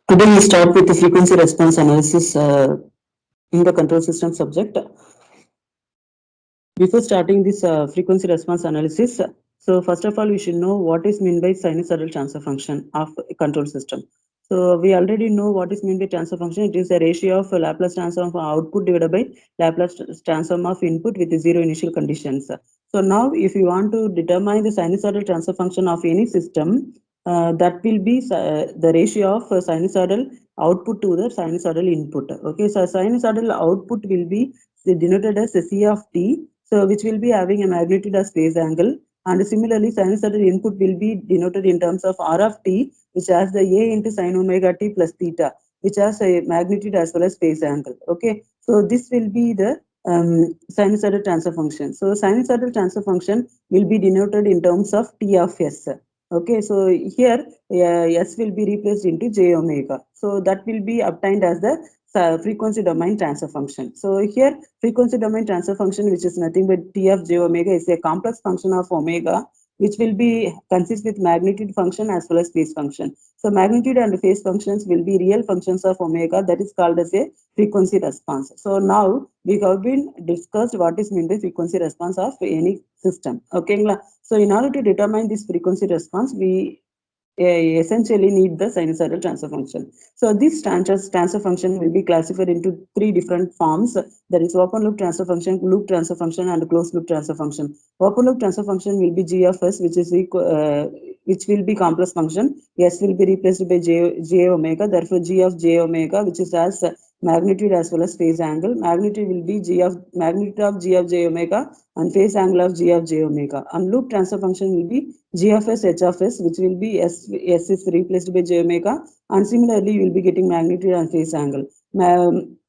Today we start with the frequency response analysis in the control system subject. Before starting this frequency response analysis, so first of all, we should know what is meant by sinusoidal transfer function of a control system. So we already know what is meant by transfer function. It is a ratio of Laplace transform of output divided by Laplace transform of input with zero initial conditions. So now, if you want to determine the sinusoidal transfer function of any system, that will be the ratio of sinusoidal output to the sinusoidal input. Okay, so sinusoidal output will be denoted as C of t, so which will be having a magnitude as phase angle, and similarly sinusoidal input will be denoted in terms of R of t, which has the A into sin omega t plus theta, which has a magnitude as well as phase angle. Okay, so this will be the sinusoidal transfer function. So sinusoidal transfer function will be denoted in terms of T of S. Okay, so here S will be replaced into j omega. So that will be obtained as the frequency domain transfer function. So here frequency domain transfer function, which is nothing but T of j omega, is a complex function of omega, which will be consist with magnitude function as well as phase function. So magnitude and phase functions will be real functions of omega, that is called as a frequency response. So now we have been discussed what is meant by frequency response of any system. Okay, so in order to determine this frequency response, we essentially need the sinusoidal transfer function. So this transfer function will be classified into three different forms. That is open loop transfer function, and closed loop transfer function. Open loop transfer function will be g of s, which is which will be complex function. S will be replaced by j omega. Therefore, g of j omega, which is as magnitude as well as phase angle. Magnitude will be magnitude of g of j omega, and phase angle of g of j omega. And loop transfer function will be g of s h of s, which will be s is replaced by j omega, and similarly you will be getting magnitude and phase angle.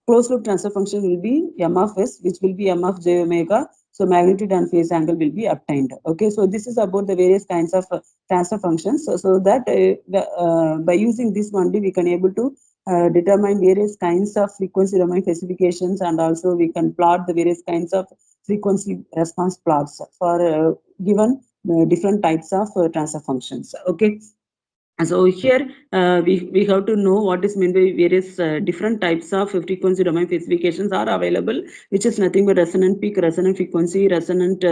Closed loop transfer function will be m of s, which will be m of j omega. So magnitude and phase angle will be obtained. Okay, so this is about the various kinds of transfer functions. So that by using this only we can able to determine various kinds of frequency domain specifications, and also we can plot the various kinds of frequency response plots for given different types of transfer functions. Okay, so here we have to know what is meant by various different types of frequency domain specifications are available, which is nothing but resonant peak, resonant frequency, resonant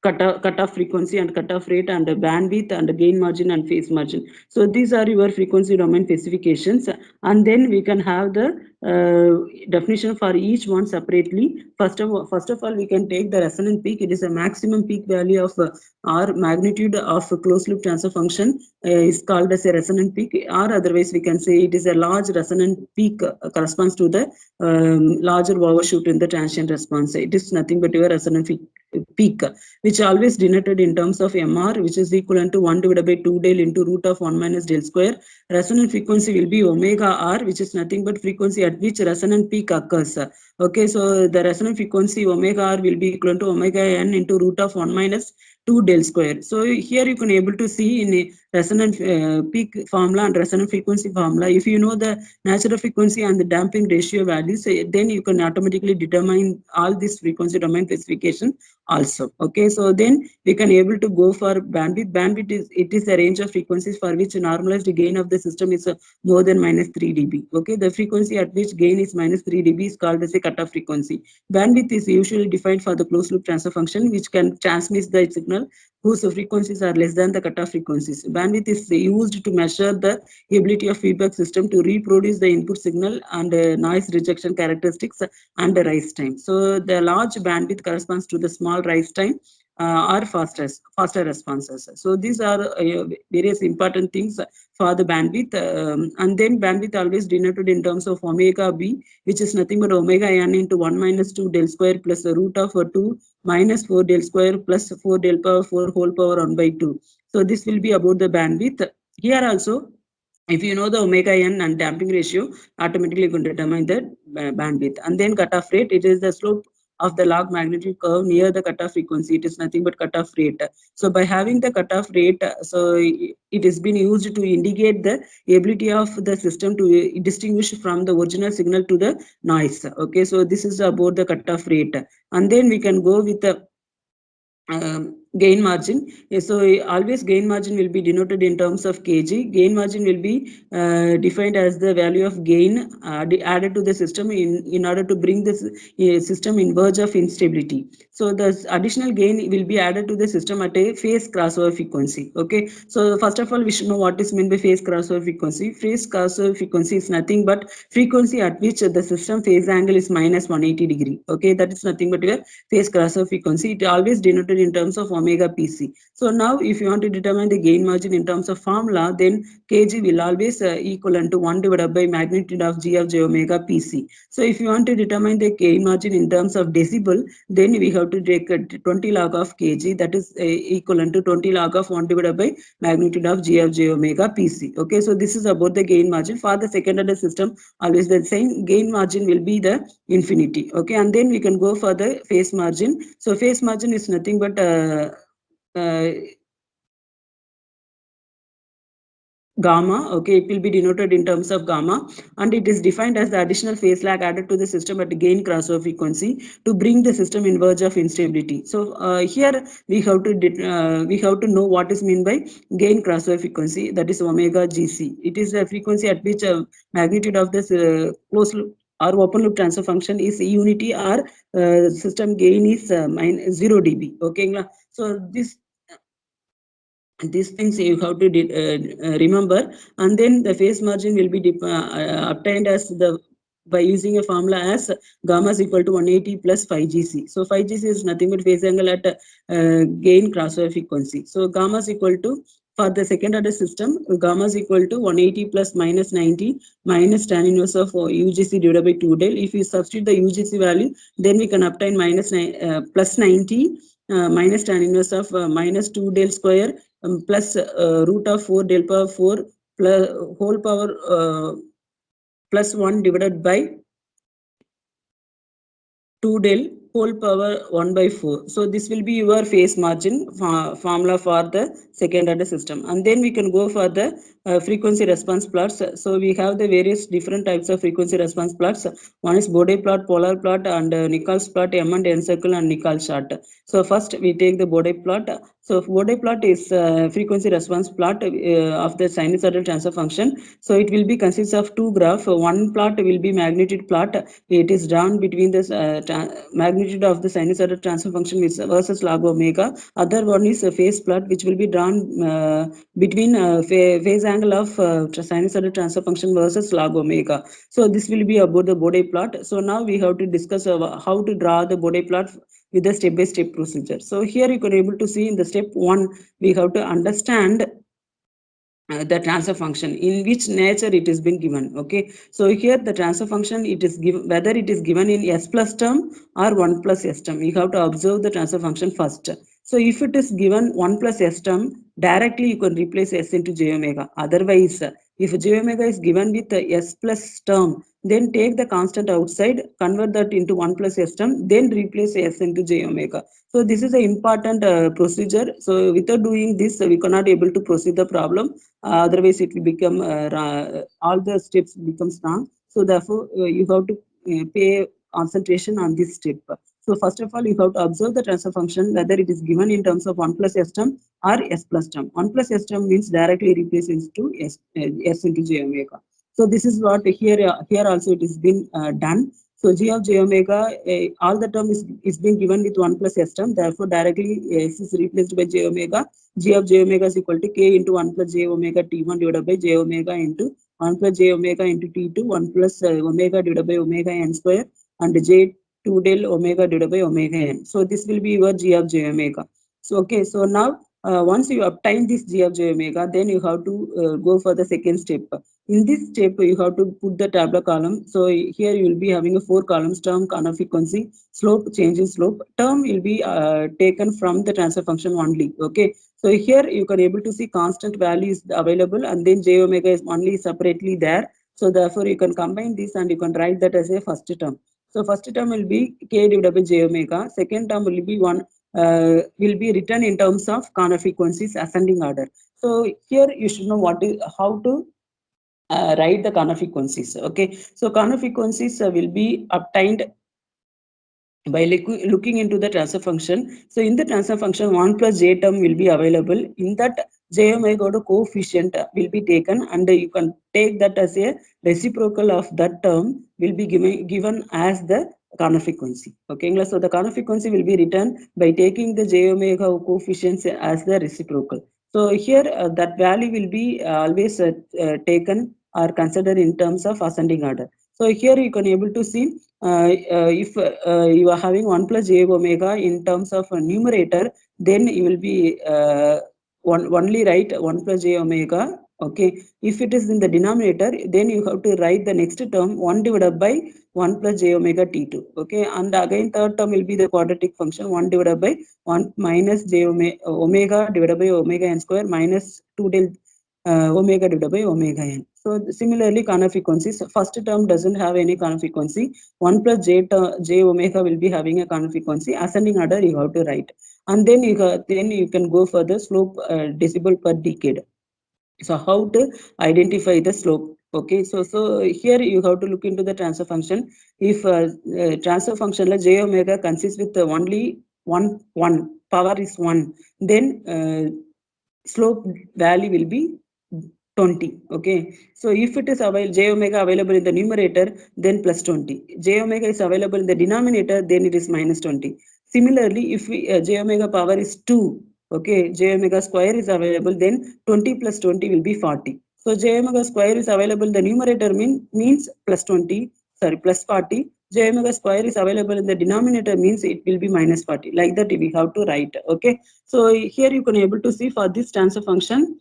cutoff frequency and cutoff rate, and bandwidth and gain margin and phase margin. So these are your frequency domain specifications, and then we can have the definition for each one separately. First of all, we can take the resonant peak. It is a maximum peak value of or magnitude of a closed loop transfer function is called as a resonant peak, or otherwise we can say it is a large resonant peak corresponds to the larger overshoot in the transient response. It is nothing but your resonant peak, which always denoted in terms of MR, which is equivalent to 1 divided by 2 del into root of 1 minus del square. Resonant frequency will be omega R, which is nothing but frequency at which resonant peak occurs. Okay, so the resonant frequency omega R will be equivalent to omega n into root of 1 minus 2 del square. So here you can able to see in a resonant peak formula and resonant frequency formula. If you know the natural frequency and the damping ratio values, then you can automatically determine all these frequency domain specification also. Okay, so then we can able to go for bandwidth. Bandwidth is a range of frequencies for which normalized gain of the system is more than minus 3 dB. Okay, the frequency at which gain is minus 3 dB is called as a cutoff frequency. Bandwidth is usually defined for the closed loop transfer function, which can transmit the signal whose frequencies are less than the cutoff frequencies. Bandwidth is used to measure the ability of feedback system to reproduce the input signal and noise rejection characteristics and the rise time. So the large bandwidth corresponds to the small rise time or faster responses. So these are various important things for the bandwidth, and then bandwidth always denoted in terms of omega b, which is nothing but omega n into 1 minus 2 del square plus the root of 2 minus 4 del square plus 4 del power 4 whole power 1 by 2. So this will be about the bandwidth. Here also, if you know the omega n and damping ratio, automatically you can determine the bandwidth. And then cutoff rate, it is the slope of the log magnitude curve near the cutoff frequency. It is nothing but cutoff rate. So by having the cutoff rate, so it has been used to indicate the ability of the system to distinguish from the original signal to the noise. Okay, so this is about the cutoff rate. And then we can go with the gain margin. So always gain margin will be denoted in terms of kg. Gain margin will be defined as the value of gain added to the system in order to bring this system in verge of instability. So the additional gain will be added to the system at a phase crossover frequency. Okay, so first of all we should know what is meant by phase crossover frequency. Phase crossover frequency is nothing but frequency at which the system phase angle is minus 180 degree. Okay, that is nothing but your phase crossover frequency. It always denoted in terms of omega pc. So now if you want to determine the gain margin in terms of formula, then kg will always equivalent to 1 divided by magnitude of g of j omega pc. So if you want to determine the gain margin in terms of decibel, then we have to take 20 log of kg, that is equivalent to 20 log of 1 divided by magnitude of g of j omega pc. Okay, so this is about the gain margin. For the second order system, always the same gain margin will be the infinity. Okay, and then we can go for the phase margin. So phase margin is nothing but uh, gamma. Okay, it will be denoted in terms of gamma, and it is defined as the additional phase lag added to the system at gain crossover frequency to bring the system in verge of instability. So here we have to know what is mean by gain crossover frequency, that is omega gc. It is the frequency at which magnitude of this closed loop or open loop transfer function is unity, or system gain is 0 dB. Okay, so these things you have to remember. And then the phase margin will be obtained as the by using a formula as gamma is equal to 180 plus 5gc. So 5gc is nothing but phase angle at gain crossover frequency. So gamma is equal to, for the second order system, gamma is equal to 180 plus minus 90 minus tan inverse of UGC divided by 2 del. If you substitute the UGC value, then we can obtain plus 90 minus tan inverse of minus 2 del square plus root of 4 del power 4 plus whole power plus 1 divided by 2 del whole power 1 by 4. So this will be your phase margin formula for the second order system. And then we can go for the frequency response plots. So we have the various different types of frequency response plots. One is Bode plot, polar plot, and Nichols plot, M and N circle, and Nichols chart. So first we take the Bode plot. So Bode plot is frequency response plot of the sinusoidal transfer function. So it will be consists of two graphs. One plot will be magnitude plot. It is drawn between the magnitude of the sinusoidal transfer function versus log omega. Other one is a phase plot, which will be drawn between phase angle of sinusoidal transfer function versus log omega. So this will be about the Bode plot. So now we have to discuss how to draw the Bode plot with the step-by-step procedure. So here you can able to see in the step 1, we have to understand the transfer function, in which nature it has been given. Okay, so here the transfer function, it is given whether it is given in s plus term or 1 plus s term. You have to observe the transfer function first. So if it is given 1 plus s term, directly you can replace s into j omega. Otherwise, if j omega is given with s plus term, then take the constant outside, convert that into 1 plus s term, then replace s into j omega. So this is an important procedure. So without doing this, we cannot able to proceed the problem. Otherwise, it will become all the steps becomes wrong. So therefore, you have to pay concentration on this step. So first of all, you have to observe the transfer function whether it is given in terms of 1 plus s term or s plus term. 1 plus s term means directly replaces to s into j omega. So this is what here also it has been done. So g of j omega, all the term is being given with 1 plus s term. Therefore, directly s is replaced by j omega. G of j omega is equal to k into 1 plus j omega t1 divided by j omega into 1 plus j omega into t2, 1 plus omega divided by omega n square, and j 2 del omega divided by omega n. So this will be your g of j omega. So okay, so now once you obtain this g of j omega, then you have to go for the second step. In this step, you have to put the tabular column. So here you will be having a 4 columns: term, corner frequency, slope, change in slope. Term will be taken from the transfer function only. Okay. So here you can able to see constant value is available, and then j omega is only separately there. So therefore you can combine this and you can write that as a first term. So first term will be k divided by j omega. Second term will be will be written in terms of corner frequencies ascending order. So here you should know how to write the corner frequencies. Okay, so corner frequencies will be obtained by looking into the transfer function. So in the transfer function, 1 plus j term will be available. In that, j omega coefficient will be taken, and you can take that as a reciprocal of that term will be given as the corner frequency. Okay, so the corner frequency will be written by taking the j omega coefficients as the reciprocal. So here that value will be always taken or considered in terms of ascending order. So here you can able to see if you are having 1 plus j omega in terms of a numerator, then you will be only write 1 plus j omega. Okay, if it is in the denominator, then you have to write the next term 1 divided by 1 plus j omega t2. Okay, and again third term will be the quadratic function 1 divided by 1 minus j omega divided by omega n square minus 2 del omega divided by omega n. So similarly, corner frequencies, first term doesn't have any corner frequency. 1 plus j omega will be having a corner frequency. Ascending order you have to write, and then you can go for the slope decibel per decade. So how to identify the slope? Okay, so here you have to look into the transfer function. If transfer function like j omega consists with only one power is 1, then slope value will be 20. Okay, so if it is available j omega available in the numerator, then plus 20. J omega is available in the denominator, then it is minus 20. Similarly, if we j omega power is 2, okay, j omega square is available, then 20 plus 20 will be 40. So j omega square is available in the numerator means plus 20, sorry, plus 40. J omega square is available in the denominator means it will be minus 40. Like that we have to write. Okay, so here you can able to see for this transfer function,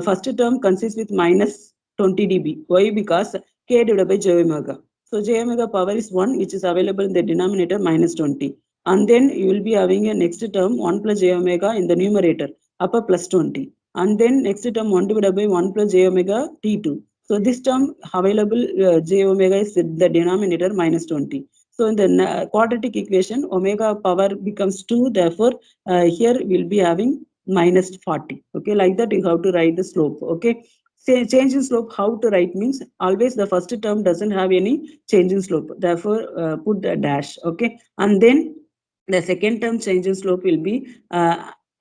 first term consists with minus 20 dB. Why? Because k divided by j omega. So j omega power is 1, which is available in the denominator minus 20. And then you will be having a next term 1 plus j omega in the numerator upper plus 20. And then next term 1 divided by 1 plus j omega t2. So this term available j omega is the denominator minus 20. So in the quadratic equation, omega power becomes 2. Therefore, here we'll be having minus 40. Okay, like that you have to write the slope. Okay, say change in slope, how to write means always the first term doesn't have any change in slope. Therefore, put the dash. Okay, and then the second term change in slope will be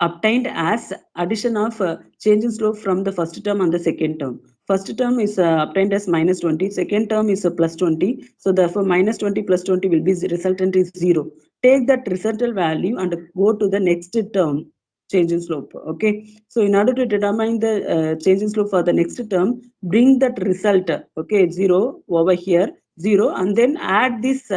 obtained as addition of change in slope from the first term and the second term. First term is obtained as minus 20, second term is plus 20. So therefore minus 20 plus 20 will be resultant is 0. Take that resultant value and go to the next term change in slope. Okay, so in order to determine the change in slope for the next term, bring that result, okay, 0 over here, 0, and then add this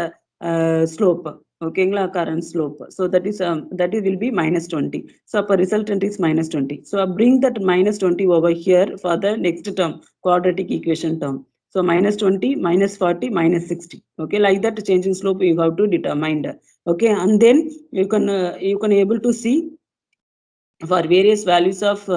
slope. Okay, current slope. So that is that will be minus 20. So upper resultant is minus 20. So I bring that minus 20 over here for the next term, quadratic equation term. So minus 20, minus 40, minus 60. Okay, like that change in slope you have to determine. Okay, and then you can able to see for various values of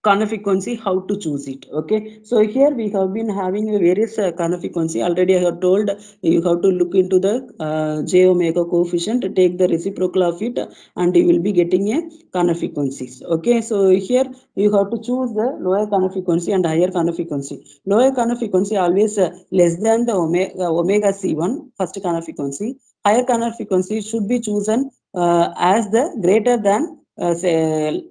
corner frequency, how to choose it. Okay, so here we have been having a various corner frequency. Already I have told you have to look into the j omega coefficient, take the reciprocal of it, and you will be getting a corner frequencies. Okay, so here you have to choose the lower corner frequency and higher corner frequency. Lower corner frequency always less than the omega c1 first corner frequency. Higher corner frequency should be chosen as the greater than say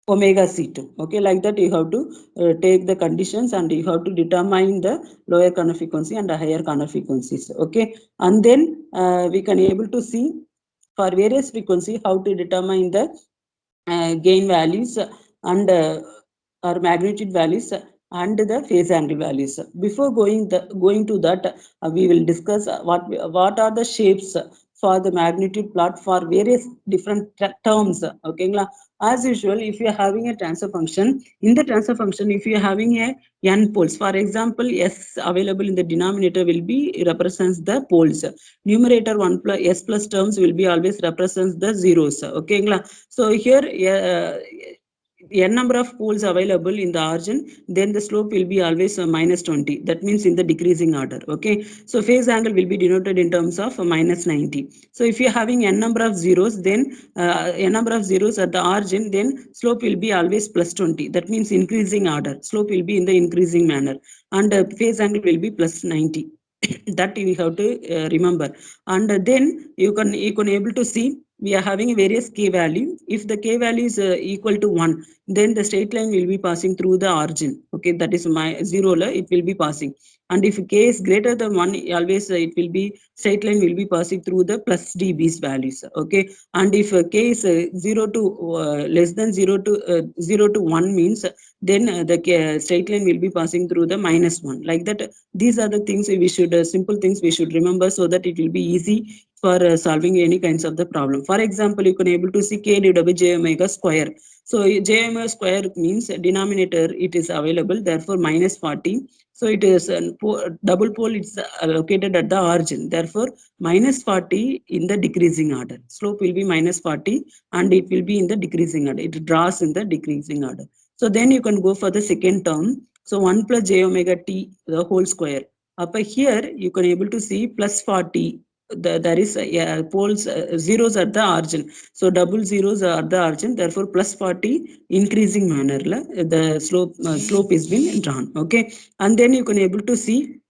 omega c2. Okay, like that you have to take the conditions and you have to determine the lower corner frequency and the higher corner frequencies. Okay, and then we can able to see for various frequency how to determine the gain values and or magnitude values and the phase angle values. Before going to that, we will discuss what are the shapes for the magnitude plot for various different terms. Okay, as usual, if you are having a transfer function, in the transfer function, if you are having a n poles, for example, s available in the denominator will be represents the poles. Numerator 1 plus s plus terms will be always represents the zeros. Okay, so here n number of poles available in the origin, then the slope will be always minus 20. That means in the decreasing order. Okay, so phase angle will be denoted in terms of minus 90. So if you're having n number of zeros, then n number of zeros at the origin, then slope will be always plus 20. That means increasing order. Slope will be in the increasing manner, and phase angle will be plus 90. that we have to remember. And then you can able to see we are having various k value. If the k value is equal to 1, then the straight line will be passing through the origin. Okay, that is my 0 la, it will be passing. And if k is greater than 1, always it will be straight line will be passing through the plus db's values. Okay, and if k is 0 to less than 0 to 0 to 1 means, then the straight line will be passing through the minus 1, like that. These are the things we should simple things we should remember, so that it will be easy for solving any kinds of the problem. For example, you can able to see k divided by j omega square. So j omega square means denominator it is available, therefore minus 40. So it is double pole, it's located at the origin, therefore minus 40 in the decreasing order. Slope will be minus 40 and it will be in the decreasing order, it draws in the decreasing order. So then you can go for the second term. So 1 plus j omega t the whole square. Up here you can able to see plus 40. There is poles zeros at the origin. So double zeros are the origin. Therefore plus 40 increasing manner the slope is been drawn. Okay, and then you can able to see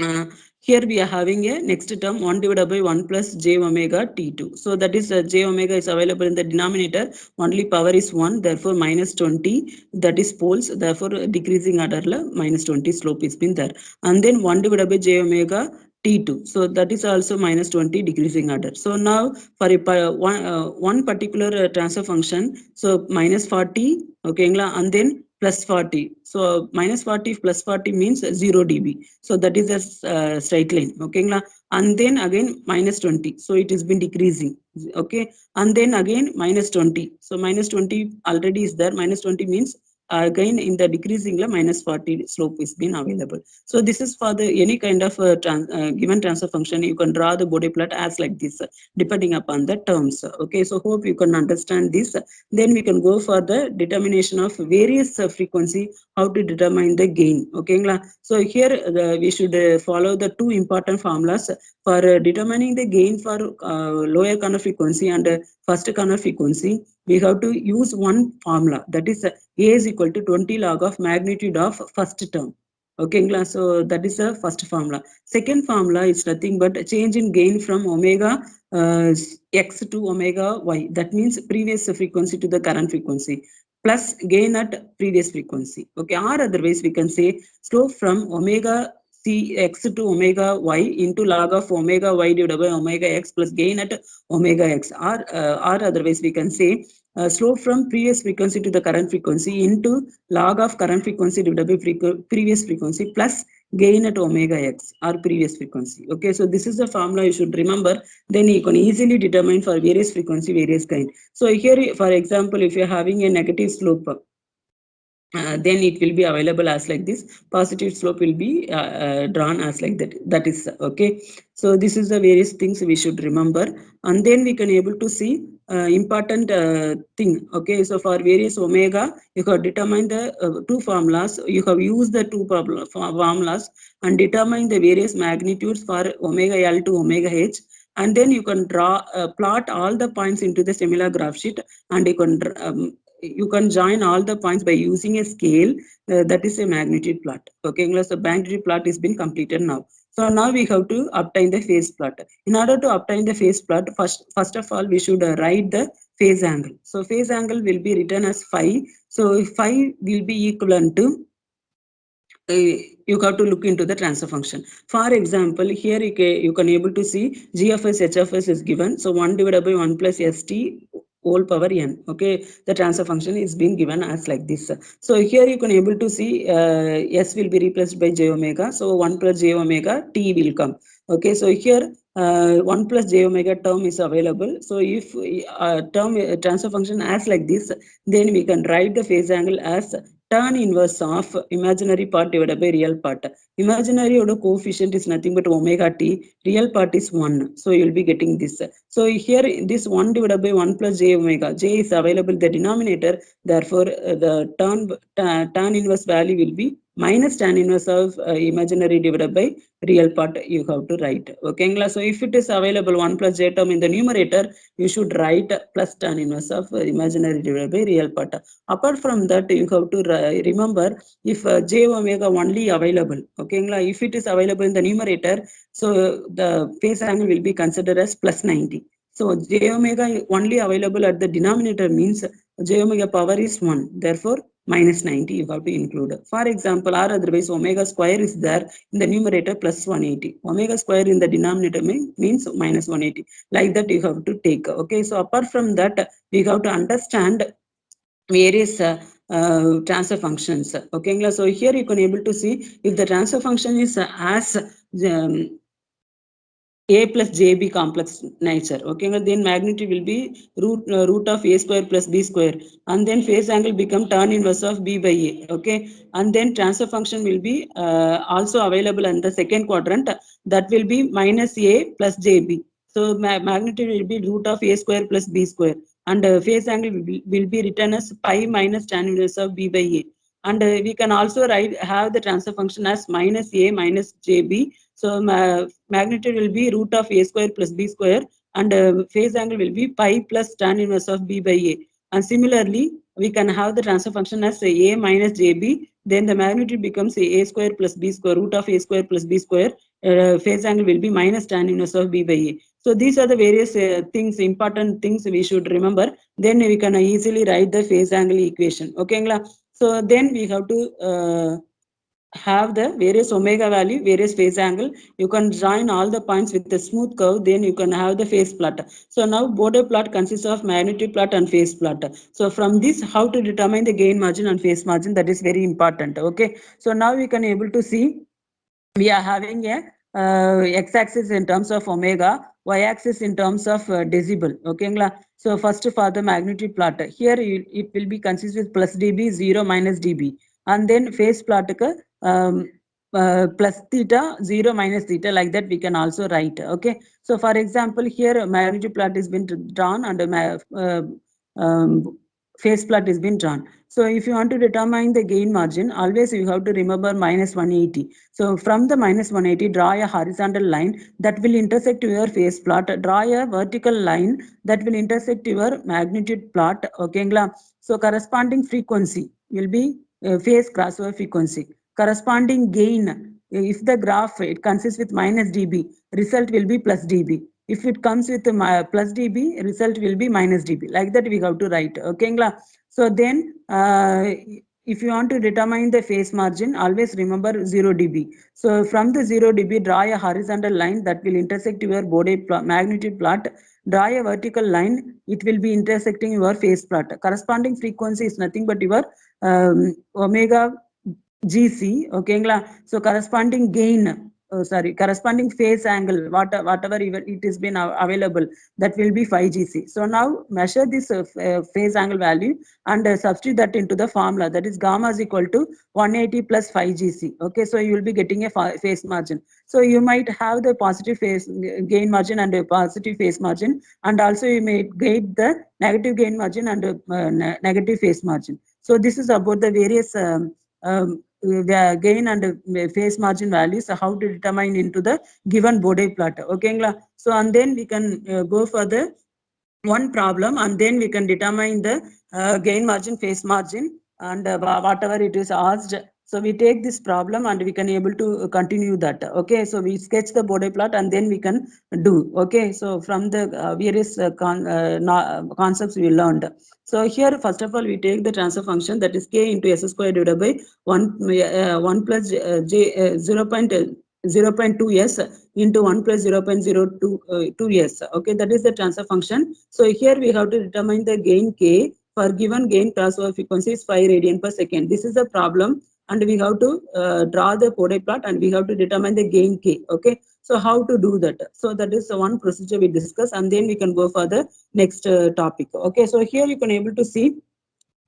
uh, here we are having a next term 1 divided by 1 plus j omega t2. So that is j omega is available in the denominator, only power is 1, therefore minus 20, that is poles, therefore decreasing order minus 20 slope is been there. And then 1 divided by j omega t2, so that is also minus 20 decreasing order. So now for one particular transfer function, so minus 40, okay, and then plus 40. So minus 40 plus 40 means 0 dB. So that is a straight line. Okay, and then again minus 20. So it has been decreasing. Okay, and then again minus 20. So minus 20 already is there. Minus 20 means again in the decreasing minus 40 slope is been available. So this is for the any kind of given transfer function. You can draw the Bode plot as like this, depending upon the terms. Okay, so hope you can understand this. Then we can go for the determination of various frequency, how to determine the gain. Okay, so here we should follow the two important formulas for determining the gain for lower corner frequency and first corner frequency. We have to use one formula, that is a is equal to 20 log of magnitude of first term. Okay, so that is the first formula. Second formula is nothing but a change in gain from omega x to omega y. That means previous frequency to the current frequency plus gain at previous frequency. Okay, or otherwise we can say slope from omega c x to omega y into log of omega y divided by omega x plus gain at omega x. Or otherwise we can say slope from previous frequency to the current frequency into log of current frequency divided by previous frequency plus gain at omega x or previous frequency. Okay, so this is the formula you should remember. Then you can easily determine for various frequency, various kind. So here, for example, if you're having a negative slope, then it will be available as like this. Positive slope will be drawn as like that. That is okay. So this is the various things we should remember, and then we can able to see important thing. Okay, so for various omega, you have determined the two formulas. You have used the two formulas and determine the various magnitudes for omega L to omega H. And then you can draw plot all the points into the similar graph sheet, and you can join all the points by using a scale, that is a magnitude plot. Okay, so magnitude plot has been completed now. So now we have to obtain the phase plot. In order to obtain the phase plot, first of all we should write the phase angle. So phase angle will be written as phi. So phi will be equivalent to you have to look into the transfer function. For example, here you can able to see g of s, h of s is given. So 1 divided by 1 plus st whole power n. Okay, the transfer function is being given as like this. So here you can able to see s will be replaced by j omega. So 1 plus j omega t will come. Okay, so here 1 plus j omega term is available. So if term transfer function as like this, then we can write the phase angle as tan inverse of imaginary part divided by real part. Imaginary coefficient is nothing but omega t, real part is 1. So you will be getting this. So here this 1 divided by 1 plus j omega, j is available in the denominator, therefore the tan inverse value will be minus tan inverse of imaginary divided by real part you have to write. Okay, so if it is available 1 plus j term in the numerator, you should write plus tan inverse of imaginary divided by real part. Apart from that, you have to remember if j omega only available. Okay, if it is available in the numerator, so the phase angle will be considered as plus 90. So j omega only available at the denominator means j omega power is 1. Therefore, minus 90 you have to include. For example, or otherwise omega square is there in the numerator plus 180. Omega square in the denominator means minus 180. Like that you have to take. Okay, so apart from that, we have to understand various transfer functions. Okay, so here you can able to see if the transfer function is as a plus jb complex nature. Okay, then magnitude will be root of a square plus b square, and then phase angle become tan inverse of b by a. Okay, and then transfer function will be also available in the second quadrant, that will be minus a plus jb. So magnitude will be root of a square plus b square, and phase angle will be written as pi minus tan inverse of b by a. And we can also have the transfer function as minus a minus jb. So magnitude will be root of a square plus b square, and phase angle will be pi plus tan inverse of b by a. And similarly, we can have the transfer function as a minus jb. Then the magnitude becomes a square plus b square, root of a square plus b square. Phase angle will be minus tan inverse of b by a. So these are the various things, important things we should remember. Then we can easily write the phase angle equation. Okay, so then we have to have the various omega value, various phase angle. You can join all the points with a smooth curve, then you can have the phase plot. So now Bode plot consists of magnitude plot and phase plot. So from this, how to determine the gain margin and phase margin, that is very important. Okay, so now we can able to see we are having a x-axis in terms of omega, y-axis in terms of decibel. Okay, so first for the magnitude plot, here it will be consist with plus dB, 0 minus dB, and then phase plot um, plus theta, 0 minus theta, like that we can also write. Okay, so for example, here magnitude plot has been drawn and phase plot has been drawn. So if you want to determine the gain margin, always you have to remember minus 180. So from the minus 180, draw a horizontal line that will intersect your phase plot. Draw a vertical line that will intersect your magnitude plot. Okay, so corresponding frequency will be phase crossover frequency. Corresponding gain, if the graph it consists with minus dB, result will be plus dB. If it comes with plus dB, result will be minus dB. Like that we have to write. Okay, so then if you want to determine the phase margin, always remember 0 dB. So from the 0 dB, draw a horizontal line that will intersect your Bode magnitude plot. Draw a vertical line, it will be intersecting your phase plot. Corresponding frequency is nothing but your omega GC. Okay, so corresponding gain, corresponding phase angle, whatever it is been available, that will be 5 GC. So now measure this phase angle value and substitute that into the formula, that is gamma is equal to 180 plus 5 GC. Okay, so you will be getting a phase margin. So you might have the positive phase gain margin and a positive phase margin, and also you may get the negative gain margin and negative phase margin. So this is about the various the gain and phase margin values, how to determine into the given Bode plot. Okay, so and then we can go for the one problem, and then we can determine the gain margin, phase margin, and whatever it is asked. So we take this problem and we can able to continue that. Okay, so we sketch the Bode plot and then we can do. Okay, so from the various concepts we learned. So here, first of all, we take the transfer function, that is k into s square divided by 1 plus j 0.2s into 1 plus 0.02 okay, that is the transfer function. So here we have to determine the gain k for given gain crossover frequency is 5 radian per second. This is the problem, and we have to draw the Bode plot and we have to determine the gain k. Okay, so how to do that? So that is the one procedure we discuss, and then we can go for the next topic. Okay, so here you can able to see.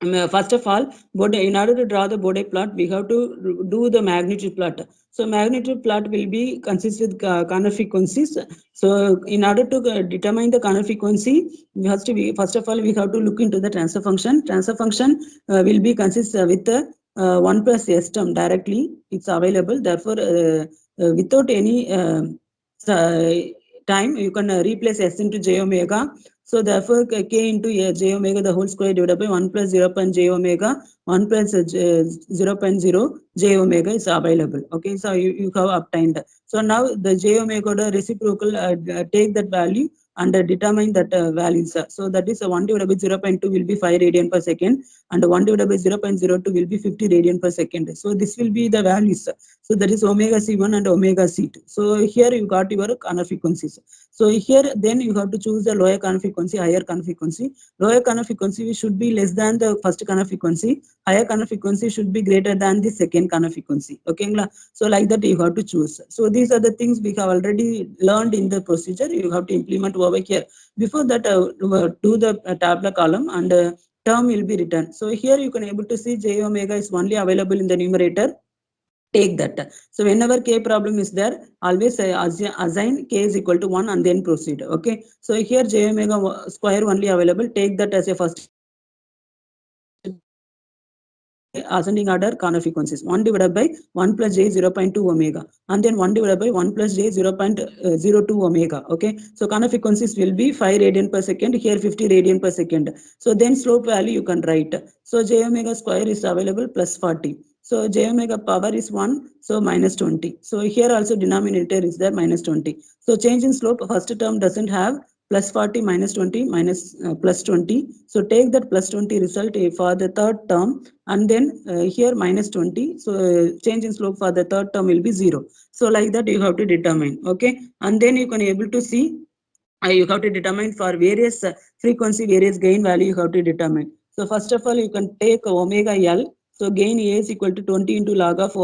First of all, in order to draw the Bode plot, we have to do the magnitude plot. So magnitude plot will be consist with corner frequencies. So in order to determine the corner frequency, first of all we have to look into the transfer function. Transfer function will be consist with the 1 plus s term directly, it's available. Therefore, without any time, you can replace s into j omega. So therefore, k into j omega the whole square divided by 1 plus 0 point j omega, 1 plus 0.0 j omega is available. Okay, so you have obtained. So now the j omega the reciprocal, take that value and determine that values. So that is 1 divided by 0.2 will be 5 radian per second, and 1 divided by 0.02 will be 50 radian per second. So this will be the values. So that is omega c1 and omega c2. So here you got your corner frequencies. So here then you have to choose the lower corner frequency, higher corner frequency. Lower corner frequency should be less than the first corner frequency. Higher corner frequency should be greater than the second corner frequency. Okay, so like that you have to choose. So these are the things we have already learned in the procedure. You have to implement over here. Before that, do the tabular column and term will be written. So here you can able to see j omega is only available in the numerator. Take that. So whenever k problem is there, always assign k is equal to 1 and then proceed. Okay. So here j omega square only available. Take that as a first ascending order corner frequencies. 1 divided by 1 plus j 0.2 omega, and then 1 divided by 1 plus j 0.02 omega. Okay, so corner frequencies will be 5 radian per second, here 50 radian per second. So then slope value you can write. So j omega square is available plus 40. So j omega power is 1, so minus 20. So here also denominator is there minus 20. So change in slope, first term doesn't have, plus 40 minus 20 minus plus 20. So take that plus 20 result for the third term, and then here minus 20. So change in slope for the third term will be 0. So like that you have to determine. Okay, and then you can able to see, you have to determine for various frequency, various gain value you have to determine. So first of all, you can take omega L. So gain A is equal to 20 into log of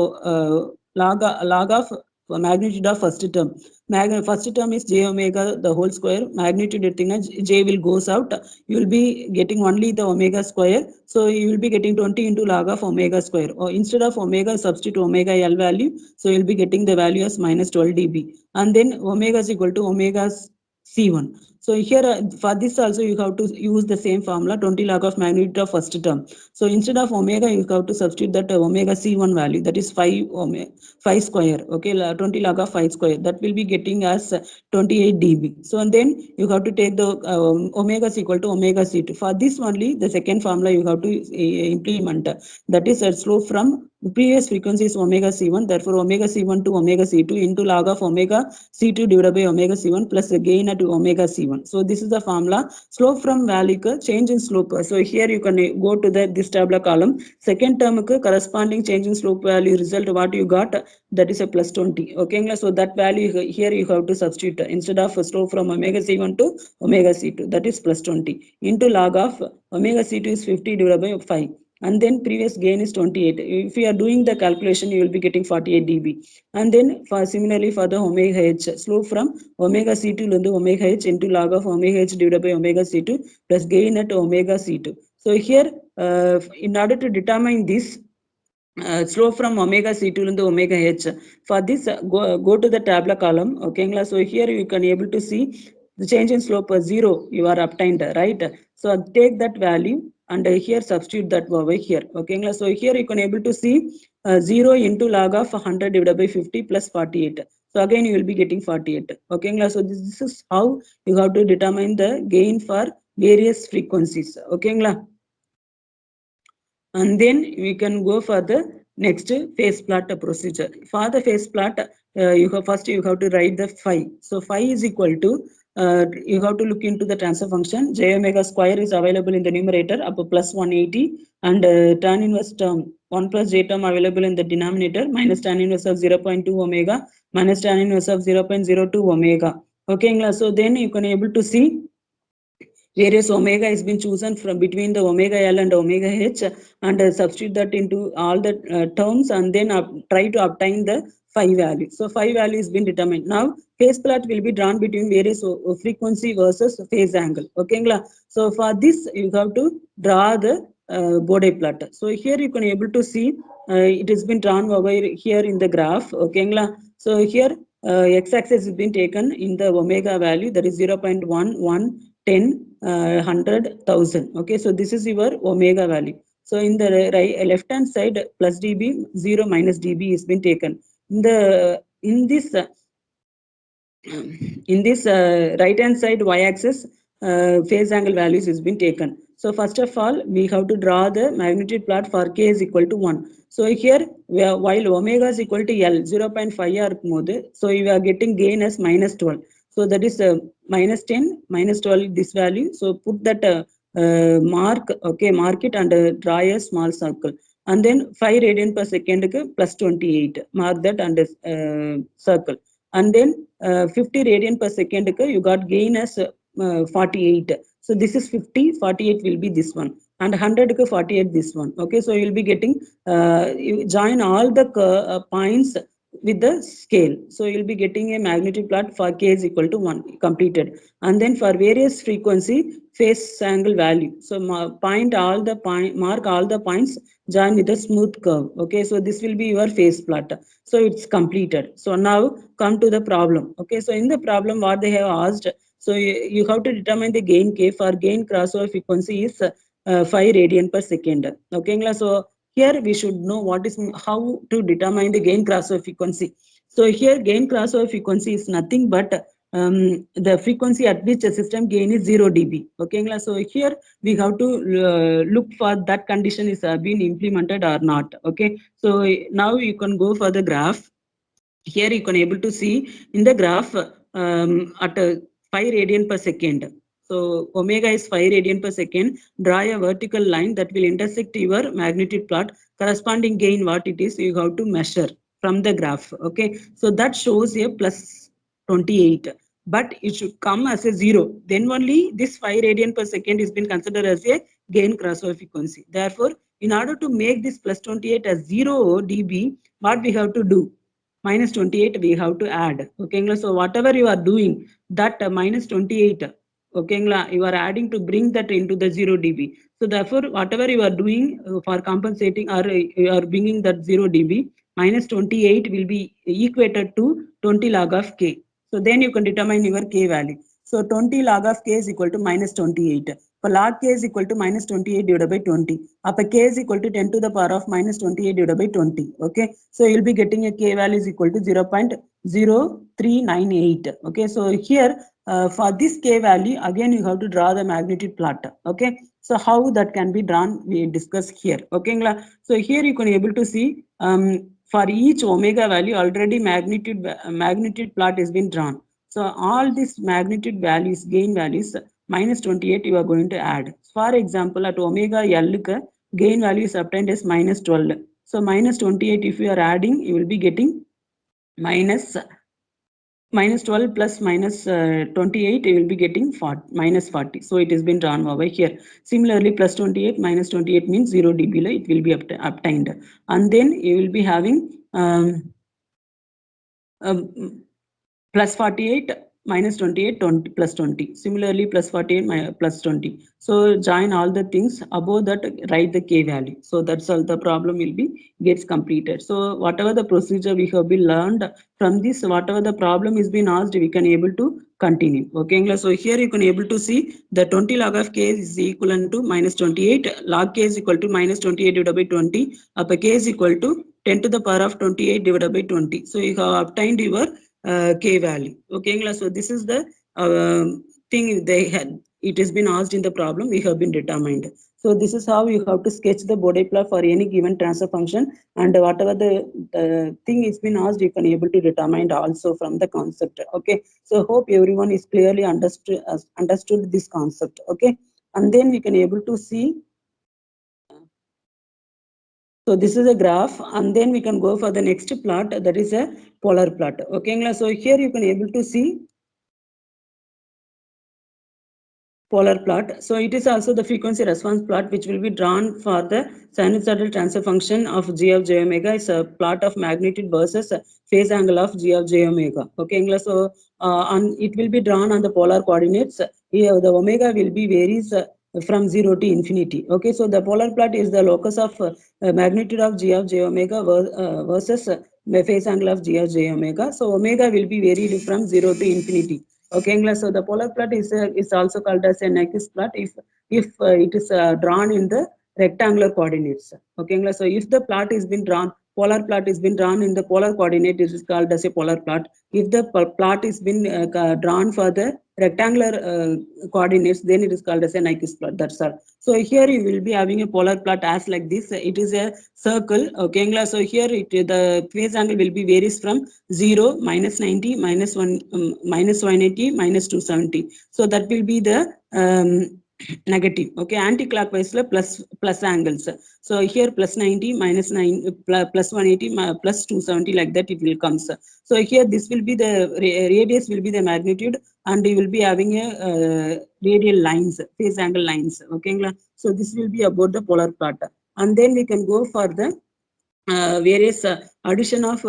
log of magnitude of first term. First term is j omega the whole square. Magnitude j will goes out. You will be getting only the omega square. So you will be getting 20 into log of omega square. Or instead of omega, substitute omega L value. So you will be getting the value as minus 12 dB. And then omega is equal to omega C1. So here for this also you have to use the same formula, 20 log of magnitude of first term. So instead of omega you have to substitute that omega C1 value, that is 5 square. Okay, 20 log of 5 square, that will be getting as 28 dB. So and then you have to take the omega is equal to omega C2. For this only the second formula you have to implement, that is a slope from the previous frequency is omega C1, therefore omega C1 to omega C2 into log of omega C2 divided by omega C1 plus the gain at omega C1. So this is the formula. Slope from value change in slope. So here you can go to this tabular column. Second term corresponding change in slope value result what you got, that is a plus 20. Okay, so that value here you have to substitute instead of slope from omega C1 to omega C2, that is plus 20 into log of omega C2 is 50 divided by 5, and then previous gain is 28. If you are doing the calculation, you will be getting 48 dB. And then for similarly for the omega h, slope from omega c2 to omega h into log of omega h divided by omega c2 plus gain at omega c2. So here in order to determine this slope from omega c2 to omega h, for this go to the tabular column. Okay, so here you can able to see the change in slope 0 you are obtained, right? So take that value and here substitute that over here. Okay, so here you can able to see 0 into log of 100 divided by 50 plus 48. So again you will be getting 48. Okay, so this is how you have to determine the gain for various frequencies. Okay, and then we can go for the next phase plot procedure. For the phase plot, you have first you have to write the phi. So phi is equal to, you have to look into the transfer function. J omega square is available in the numerator up plus 180, and tan inverse term 1 plus j term available in the denominator minus tan inverse of 0.2 omega minus tan inverse of 0.02 omega. Okay, so then you can able to see various omega has been chosen from between the omega L and omega H, and substitute that into all the terms, and then try to obtain the phi value. So phi value has been determined. Now phase plot will be drawn between various frequency versus phase angle. Okay, so for this you have to draw the Bode plot. So here you can able to see it has been drawn over here in the graph. Okay, so here x-axis has been taken in the omega value, that is 0.1110 100,000. Okay, so this is your omega value. So in the left hand side plus dB, 0 minus dB is been taken. In this in this right hand side y axis phase angle values has been taken. So first of all we have to draw the magnitude plot for k is equal to 1. So here while omega is equal to L 0.5 இருக்கும்போது so you are getting gain as minus 12. So that is minus 10 minus 12 this value. So put that mark, okay, mark it and draw a small circle, and then 5 radian per second plus 28 mark that and circle, and then 50 radian per second you got gain as 48. So this is 50, 48 will be this one, and 100 48 this one. Okay, so you'll be getting you join all the points with the scale, so you'll be getting a magnitude plot for k is equal to 1 completed. And then for various frequency phase angle value, so point all the point, mark all the points, join with a smooth curve. Okay, so this will be your phase plot. So it's completed. So now come to the problem. Okay, so in the problem what they have asked, so you have to determine the gain k. For gain crossover frequency is 5 radian per second. Okay, so here we should know what is how to determine the gain crossover frequency. So here gain crossover frequency is nothing but the frequency at which the system gain is 0 dB. Okay, so here we have to look for that condition is been implemented or not. Okay, so now you can go for the graph. Here you can able to see in the graph at 5 radian per second. So omega is 5 radian per second. Draw a vertical line that will intersect your magnitude plot. Corresponding gain what it is you have to measure from the graph. Okay, so that shows a plus 28, but it should come as a 0. Then only this 5 radian per second is been considered as a gain crossover frequency. Therefore, in order to make this plus 28 as 0 dB, what we have to do? Minus 28 we have to add. Okay, so whatever you are doing, that minus 28, okay, you are adding to bring that into the 0 dB. So therefore whatever you are doing for compensating, or you are bringing that 0 dB, minus 28 will be equated to 20 log of k. So then you can determine your k value. So 20 log of k is equal to minus 28. For log k is equal to minus 28 divided by 20. Up k is equal to 10 to the power of minus 28 divided by 20. Okay, so you'll be getting a k value is equal to 0.0398. Okay, so here for this k value again you have to draw the magnitude plot. Okay, so how that can be drawn we discuss here. Okay, so here you can able to see for each omega value already magnitude plot has been drawn. So all these magnitude values, gain values, minus 28 you are going to add. For example, at omega L gain value is obtained as minus 12. So minus 28 if you are adding, you will be getting minus 12 plus minus 28, you will be getting 40, minus 40. So it has been drawn over here. Similarly, plus 28 minus 28 means 0 dB, it will be obtained. And then you will be having plus 48 minus 28, 20 plus 20. Similarly, plus 48 plus 20. So join all the things above that, write the k value. So that's all the problem will be gets completed. So whatever the procedure we have been learned from this, whatever the problem is being asked, we can able to continue. Okay, so here you can able to see the 20 log of k is equivalent to minus 28. Log k is equal to minus 28 divided by 20. Up k is equal to 10 to the power of 28 divided by 20. So you have obtained your k value. Okay, so this is the thing they had. It has been asked in the problem, we have been determined. So this is how you have to sketch the Bode plot for any given transfer function, and whatever the thing is been asked, you can able to determine also from the concept. Okay, so hope everyone is clearly understood this concept. Okay, and then we can able to see. So this is a graph, and then we can go for the next plot, that is a polar plot. Okay, so here you can able to see polar plot. So it is also the frequency response plot which will be drawn for the sinusoidal transfer function of g of j omega. Is a plot of magnitude versus phase angle of g of j omega. Okay, so it will be drawn on the polar coordinates. Here the omega will be varies from 0 to infinity. Okay, so the polar plot is the locus of magnitude of g of j omega versus phase angle of g of j omega. So omega will be varied from 0 to infinity. Okay, so the polar plot is also called as a Nyquist plot if it is drawn in the rectangular coordinates. Okay, so if the plot is been drawn, polar plot is been drawn in the polar coordinate, it is called as a polar plot. If the plot is been drawn for the rectangular coordinates, then it is called as a Nyquist plot. That's all. So here you will be having a polar plot as like this. It is a circle. Okay, so here the phase angle will be varies from 0, minus 90, minus 1, minus 180, minus 270. So that will be the negative. Okay, anti-clockwise plus angles. So here plus 90, minus 9, plus 180, plus 270, like that it will comes. So here this will be the radius will be the magnitude, and you will be having a radial lines, phase angle lines. Okay, so this will be about the polar plot. And then we can go for the various addition of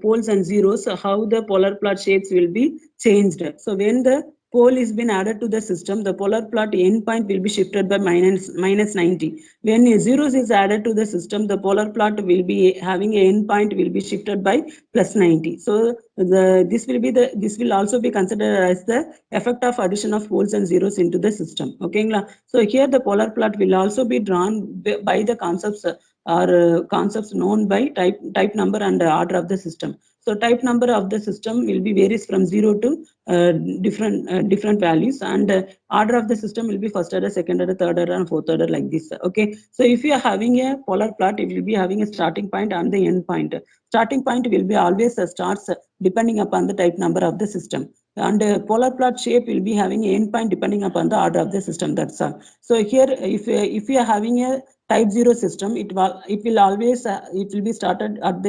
poles and zeros, how the polar plot shapes will be changed. So when the pole is been added to the system, the polar plot endpoint will be shifted by minus 90. When zeros is added to the system, the polar plot will be having a endpoint will be shifted by plus 90. So this will also be considered as the effect of addition of poles and zeros into the system. Okay, so here the polar plot will also be drawn by the concepts or concepts known by type number and order of the system. So type number of the system will be varies from 0 to different values, and order of the system will be first order, second order, third order, and fourth order, like this. Okay, so if you are having a polar plot, it will be having a starting point and the end point. Starting point will be always starts depending upon the type number of the system, and polar plot shape will be having an end point depending upon the order of the system. That's all. So here if you are having a type 0 system, it will always it will be started at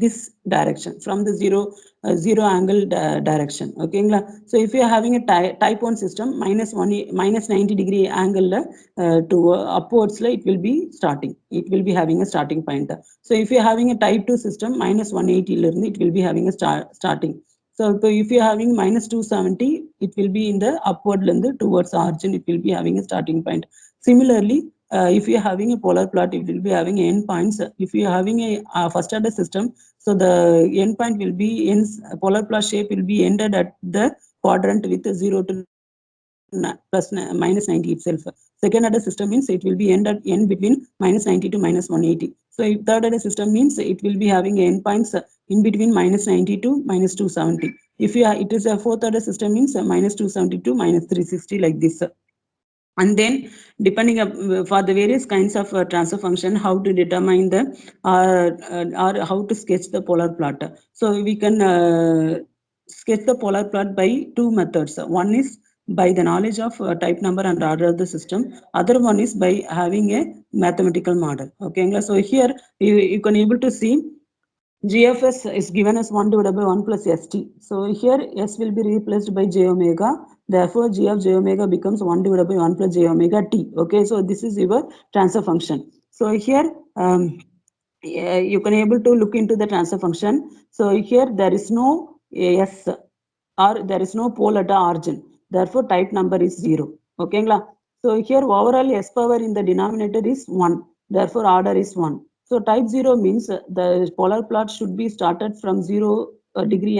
this direction, from the zero angle direction. Okay, so if you are having a type 1 system, minus 90-degree angle to upwards, it will be starting, it will be having a starting point. So if you are having a type 2 system, minus 180, it will be having a starting. So if you are having minus 270, it will be in the upward length towards origin, it will be having a starting point. Similarly, if you are having a polar plot, it will be having endpoints. If you are having a first order system, so the endpoint will be in polar plot shape will be ended at the quadrant with 0 to minus 90 itself. Second order system means it will be end between minus 90 to minus 180. So if third order system means it will be having endpoints in between minus 90 to minus 270. If it is a fourth order system means minus 270 to minus 360, like this. And then depending for the various kinds of transfer function, how to determine the or how to sketch the polar plot. So we can sketch the polar plot by two methods. One is by the knowledge of type number and order of the system. Other one is by having a mathematical model. Okay, so here you can able to see GFS is given as 1 divided by 1 plus ST. So here S will be replaced by j omega. Therefore, G of j omega becomes 1 divided by 1 plus j omega t. Okay, so this is your transfer function. So here you can able to look into the transfer function. So here there is no S, or there is no pole at the origin. Therefore, type number is 0. Okay, so here overall S power in the denominator is 1. Therefore, order is 1. So type 0 means the polar plot should be started from 0 degree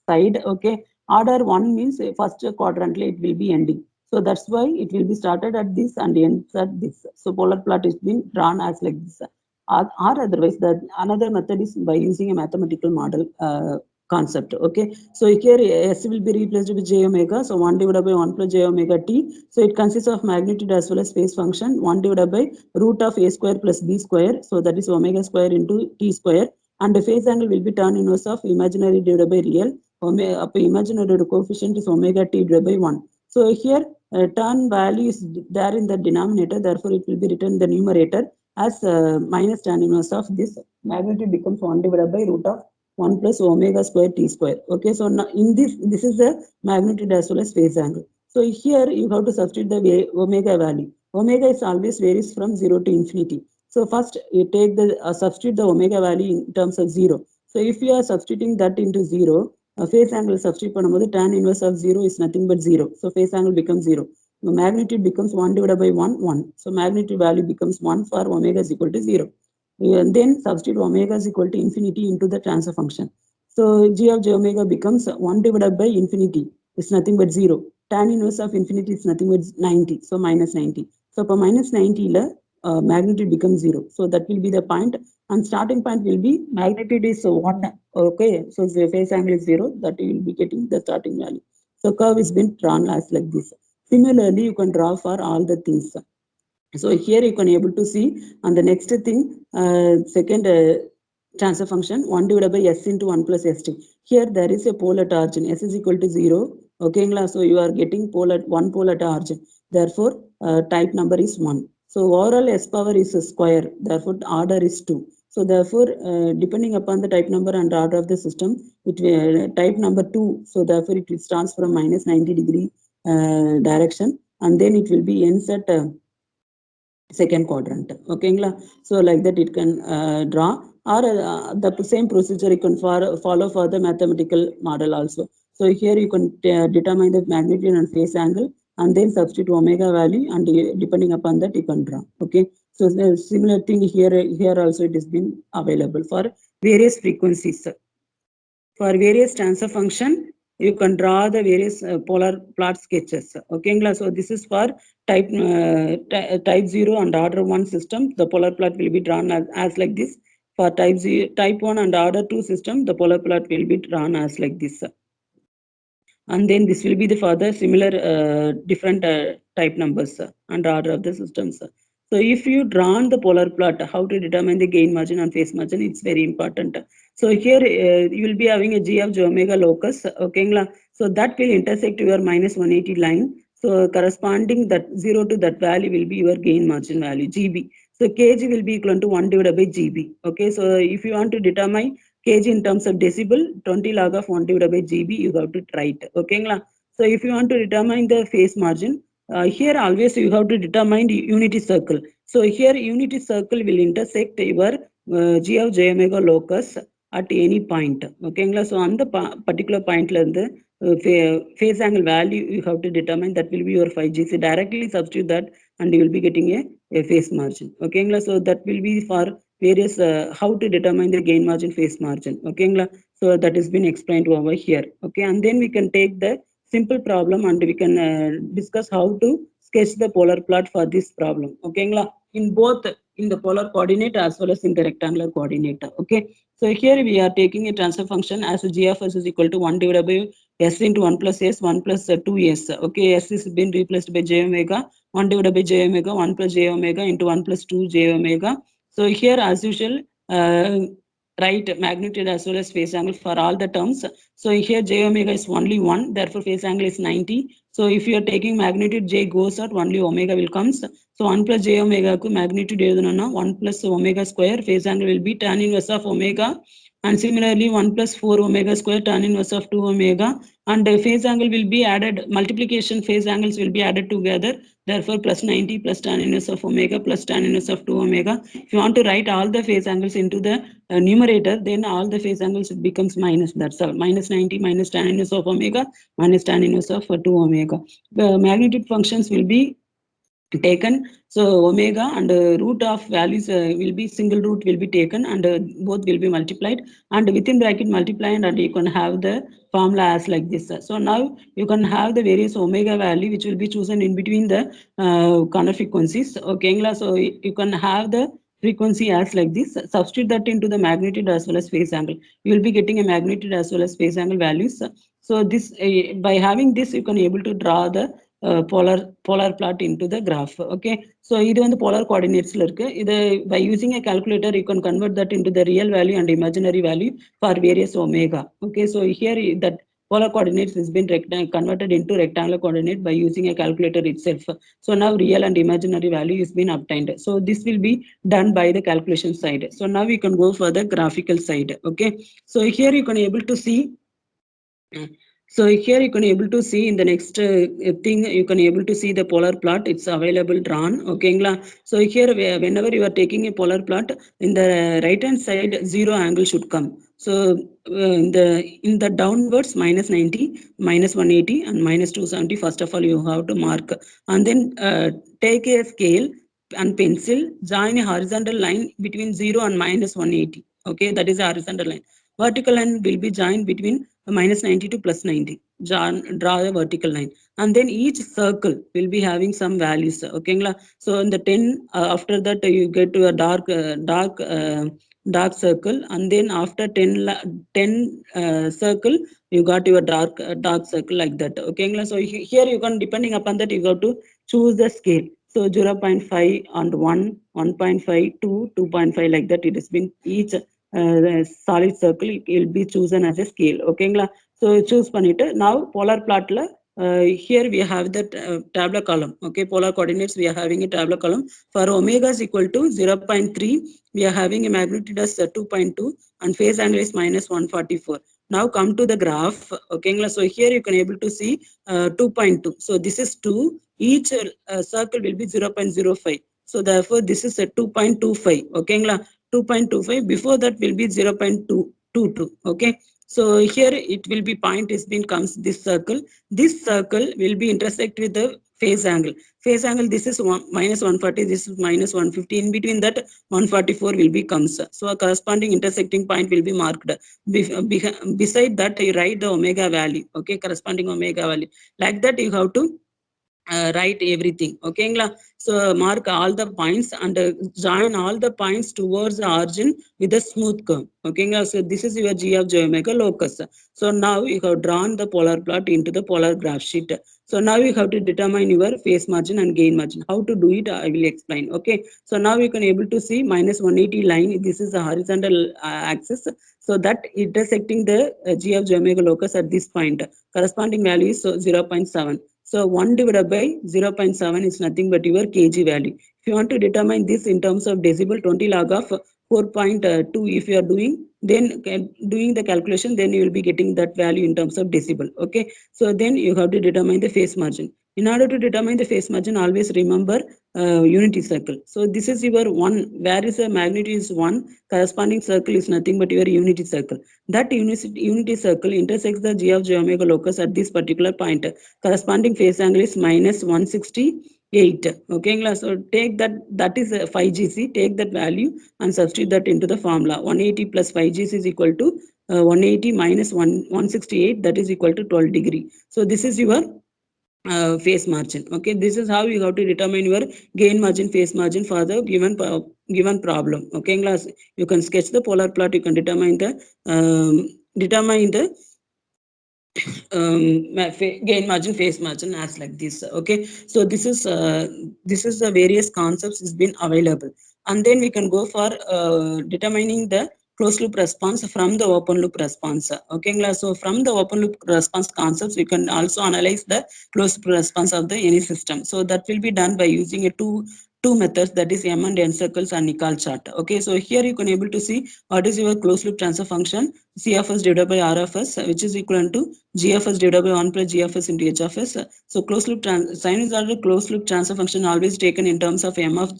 side. Okay, order 1 means first quadrantly it will be ending. So that's why it will be started at this and ends at this. So polar plot is being drawn as like this. Or otherwise, the another method is by using a mathematical model concept. Okay, so here S will be replaced with j omega. So 1 divided by 1 plus j omega t. So it consists of magnitude as well as phase function. 1 divided by root of a square plus b square. So that is omega square into t square. And the phase angle will be tan inverse of imaginary divided by real. Imaginary coefficient is omega t divided by 1. So here tan value is there in the denominator. Therefore, it will be written in the numerator as minus tan inverse of this. Magnitude becomes 1 divided by root of 1 plus omega square t square. Okay, so now in this is the magnitude as well as phase angle. So here you have to substitute the omega value. Omega is always varies from 0 to infinity. So first you take the substitute the omega value in terms of 0. So if you are substituting that into 0, phase angle substitute பண்ணும்போது tan inverse of 0 is nothing but 0. So phase angle becomes 0. The magnitude becomes 1 divided by 1, 1. So magnitude value becomes 1 for omega is equal to 0. And then substitute omega is equal to infinity into the transfer function. So g of j omega becomes 1 divided by infinity is nothing but 0. Tan inverse of infinity is nothing but 90. So minus 90. So for minus 90, magnitude becomes 0. So that will be the point, and starting point will be magnitude is 1. Okay, so the phase angle is 0, that you will be getting the starting value. So curve is been drawn as like this. Similarly, you can draw for all the things. So here you can able to see on the next thing, second transfer function 1 divided by s into 1 plus st. Here there is a pole at origin, s is equal to 0. Okay, so you are getting pole at one pole at origin. Therefore, type number is 1. So overall s power is a square. Therefore, order is 2. So therefore, depending upon the type number and order of the system, it will type number 2. So therefore, it starts from minus 90 degree direction, and then it will be ends at second quadrant. Okay, so like that it can draw, or the same procedure you can follow for the mathematical model also. So here you can determine the magnitude and phase angle, and then substitute omega value, and depending upon that you can draw. Okay, so the similar thing here also it has been available for various frequencies. For various transfer function, you can draw the various polar plot sketches. Okay, so this is for type 0 and order 1 system. The polar plot will be drawn as like this. For type 1 and order 2 system, the polar plot will be drawn as like this. And then this will be the further similar different type numbers and order of the systems. So if you drawn the polar plot, how to determine the gain margin and phase margin, it's very important. So here you will be having a g of j omega locus. Okay, so that will intersect your minus 180 line. So corresponding that 0 to that value will be your gain margin value, GB. So kg will be equal to 1 divided by GB. Okay, so if you want to determine kg in terms of decibel, 20 log of 1 divided by GB, you have to write. Okay, so if you want to determine the phase margin, here always you have to determine the unity circle. So here unity circle will intersect your g of j omega locus at any point. Okay, so on the particular point, phase angle value you have to determine, that will be your 5G. So directly substitute that, and you will be getting a phase margin. Okay, so that will be for various how to determine the gain margin, phase margin. Okay, so that has been explained over here. Okay, and then we can take the simple problem, and we can discuss how to sketch the polar plot for this problem. Okay, in both in the polar coordinate as well as in the rectangular coordinate. Okay, so here we are taking a transfer function as g of s is equal to 1 divided by s into 1 plus s 1 plus 2s. Okay, s is been replaced by j omega, 1 divided by j omega, 1 plus j omega into 1 plus 2 j omega. So here as usual, write magnitude as well as phase angle for all the terms. So here j omega is only 1, therefore phase angle is 90. So if you are taking magnitude, j goes out, only omega will comes. So 1 plus j omega ku magnitude 1 plus omega square, phase angle will be tan inverse of omega. And similarly 1 plus 4 omega square, tan inverse of 2 omega. And the phase angle will be added, multiplication phase angles will be added together. Therefore plus 90 plus tan inverse of omega plus tan inverse of 2 omega. If you want to write all the phase angles into the numerator, then all the phase angles becomes minus. That's all. Minus 90 minus tan inverse of omega minus tan inverse of 2 omega. The magnitude functions will be taken. So omega and root of values will be single root will be taken, and both will be multiplied, and within bracket multiply, and you can have the formula as like this. So now you can have the various omega value which will be chosen in between the corner frequencies. Okay, so you can have the frequency as like this. Substitute that into the magnitude as well as phase angle. You will be getting a magnitude as well as phase angle values. So this by having this, you can able to draw the polar plot into the graph. Okay, so இது வந்து polar coordinates இருக்கு. இது by using a calculator you can convert that into the real value and imaginary value for various omega. Okay, so here that polar coordinates has been converted into rectangular coordinate by using a calculator itself. So now real and imaginary value is been obtained. So this will be done by the calculation side. So now we can go for the graphical side. Okay, so here you can able to see. So here you can able to see in the next thing, you can able to see the polar plot. It's available drawn. Okay, so here whenever you are taking a polar plot, in the right hand side 0 angle should come. So in the downwards minus 90, minus 180 and minus 270, first of all you have to mark, and then take a scale and pencil, join a horizontal line between 0 and minus 180. Okay, that is a horizontal line. vertical line will be joined between minus 90 to plus 90. Draw a vertical line, and then each circle will be having some values. Okay, so in the 10, after that you get to a dark circle, and then after 10 circle you got your dark circle like that. Okay, so here you can, depending upon that, you got to choose the scale. So 0.5 and 1, 1.5, 2, 2.5, like that. It has been each solid circle it will be chosen as a scale. Okay, so choose பண்ணிட்டு now polar plotல here we have the tabular column. Okay, polar coordinates we are having a tabular column. For omega is equal to 0.3, we are having a magnitude as 2.2 and phase angle is minus 144. Now come to the graph. Okay, so here you can able to see 2.2. So this is 2. Each circle will be 0.05. So therefore this is a 2.25. Okay, 2.25. Before that will be 0.222. Okay, so here it will be point is been comes this circle. This circle will be intersect with the phase angle. Phase angle, this is minus 140, this is minus 150. In between that 144 will be comes. So a corresponding intersecting point will be marked. Beside that you write the omega value. Okay, corresponding omega value. Like that you have to write everything. Okay, so mark all the points and join all the points towards the origin with a smooth curve. Okay, so this is your g of j omega locus. So now you have drawn the polar plot into the polar graph sheet. So now you have to determine your phase margin and gain margin. How to do it I will explain. Okay, so now you can able to see minus 180 line. This is the horizontal axis, so that intersecting the g of j omega locus at this point, corresponding value is 0.7. So 1 divided by 0.7 is nothing but your kg value. If you want to determine this in terms of decibel, 20 log of 4.2, if you are doing, then doing the calculation, then you will be getting that value in terms of decibel. Okay, so then you have to determine the phase margin. In order to determine the phase margin, always remember unity circle. So this is your one, where is the magnitude is 1, corresponding circle is nothing but your unity circle. That unity circle intersects the g of j omega locus at this particular point. Corresponding phase angle is minus 168. Okay, so take that, that is 5gc. Take that value and substitute that into the formula. 180 plus 5gc is equal to 180 minus 168, that is equal to 12 degree. So this is your phase margin. Okay, this is how you have to determine your gain margin, phase margin for the given problem. Okay, class, you can sketch the polar plot. You can determine the gain margin, phase margin as like this. Okay, so this is the various concepts is been available, and then we can go for determining the closed loop response from the open loop response. Okay, so from the open loop response concepts we can also analyze the closed loop response of the any system. So that will be done by using a two methods, that is M and N circles and Nicol chart. Okay, so here you can able to see what is your closed loop transfer function, C of s divided by R of s, which is equivalent to G of s divided by 1 plus G of s into H of s. So closed loop sinusoidal closed loop transfer function always taken in terms of M of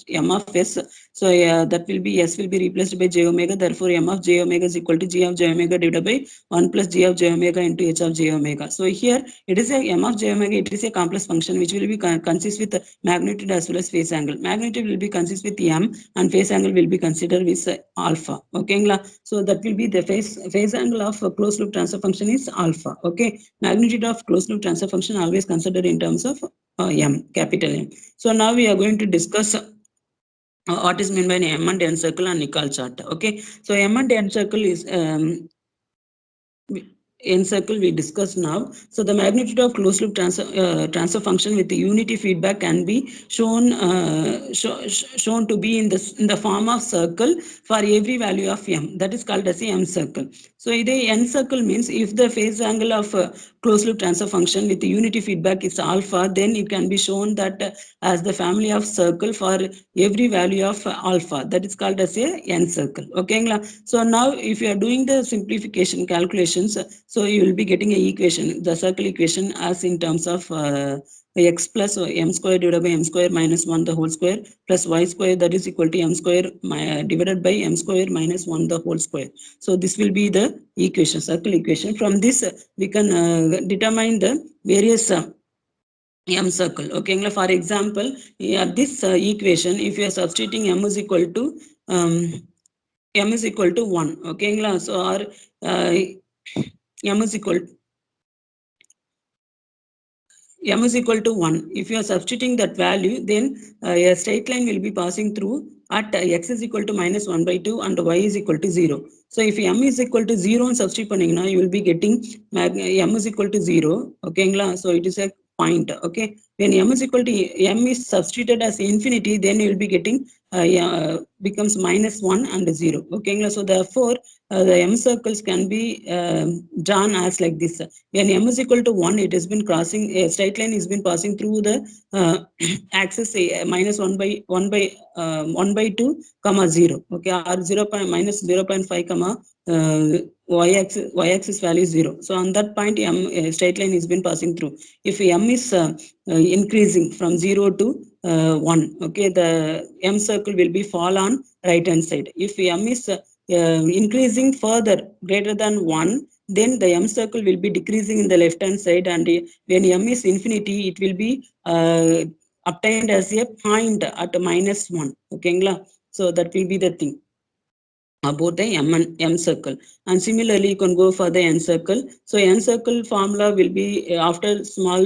s. So that will be, s will be replaced by j omega. Therefore M of j omega is equal to G of j omega divided by 1 plus G of j omega into H of j omega. So here it is a M of j omega. It is a complex function which will be consist with magnitude as well as phase angle. Magnitude will be consist with M and phase angle will be considered with alpha. Okay, so that will be the phase angle of closed loop transfer function is alpha. Okay, magnitude of closed loop transfer function always considered in terms of M, capital M. So now we are going to discuss what is meant by an M and N circle and Nicol chart. Okay, so M and N circle is N circle we discussed now. So the magnitude of closed loop transfer function with the unity feedback can be shown to be in the form of circle for every value of M. That is called as a M circle. So the N circle means if the phase angle of closed loop transfer function with the unity feedback is alpha, then it can be shown that as the family of circle for every value of alpha. That is called as a N circle. Okay, so now if you are doing the simplification calculations, so you will be getting a equation, the circle equation, as in terms of x plus m square divided by m square minus 1 the whole square plus y square, that is equal to m square divided by m square minus 1 the whole square. So this will be the equation, circle equation. From this we can determine the various M circle. Okay, for example, this equation, if you are substituting M is equal to 1. Okay, so or m is equal m is equal to 1. If you are substituting that value, then a straight line will be passing through at x is equal to minus 1 by 2 and y is equal to 0. So if m is equal to 0 and substitute பண்ணீங்கன்னா, you will be getting m is equal to 0. Okay, so it is a point. Okay, when m is equal to m is substituted as infinity, then you will be getting becomes minus 1 and 0. Okay, so therefore the m circles can be drawn as like this. When m is equal to 1, it has been crossing, a straight line has been passing through the axis minus 1 by 1 by 2 comma 0. Okay, or 0 point minus 0.5 comma y axis value is 0. So on that point, m straight line has been passing through. If m is increasing from 0 to 1, okay, the m circle will be fall on right hand side. If m is increasing further greater than 1, then the m circle will be decreasing in the left hand side, and when m is infinity, it will be obtained as a point at minus 1. Okay, so that will be the thing about the m circle. And similarly, you can go for the n circle. So n circle formula will be after small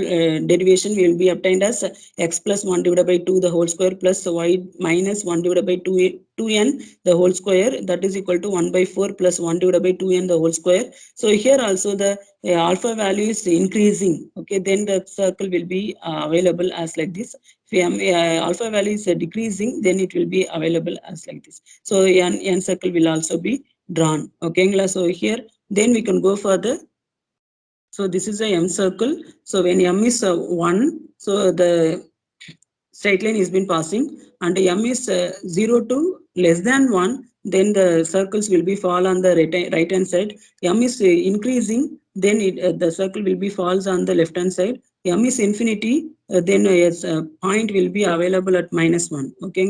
derivation will be obtained as x plus 1 divided by 2 the whole square plus y minus 1 divided by 2n the whole square, that is equal to 1 by 4 plus 1 divided by 2n the whole square. So here also the alpha value is increasing. Okay, then the circle will be available as like this. If alpha value is decreasing, then it will be available as like this. So n circle will also be drawn. Okay, so here then we can go further. So this is a m circle. So when m is 1, so the straight line has been passing, and m is 0 to less than 1, then the circles will be fall on the right hand side. M is increasing, then the circle will be falls on the left hand side. M is infinity, then point will be available at minus 1. Okay,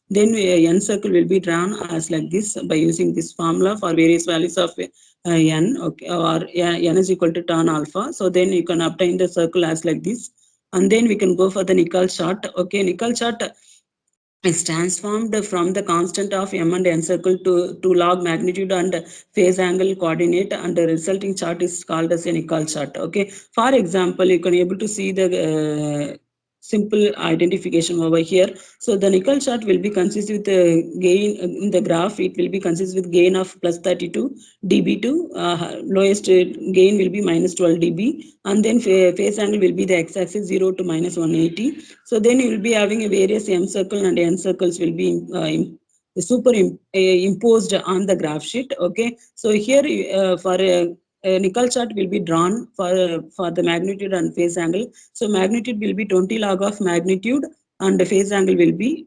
then n circle will be drawn as like this by using this formula for various values of n. Okay, or n is equal to tan alpha. So then you can obtain the circle as like this. And then we can go for the Nicol chart. Okay, Nicol chart is transformed from the constant of m and n circle to log magnitude and phase angle coordinate, and the resulting chart is called as a Nicol chart. Okay, for example, you can able to see the simple identification over here. So the Nicol chart will be consist with the gain in the graph. It will be consist with gain of plus 32 dB to lowest gain will be minus 12 dB, and then phase angle will be the x-axis 0 to minus 180. So then you will be having a various m circle and n circles will be imposed on the graph sheet. Okay, so here for a Nicol chart will be drawn for the magnitude and phase angle. So magnitude will be 20 log of magnitude, and the phase angle will be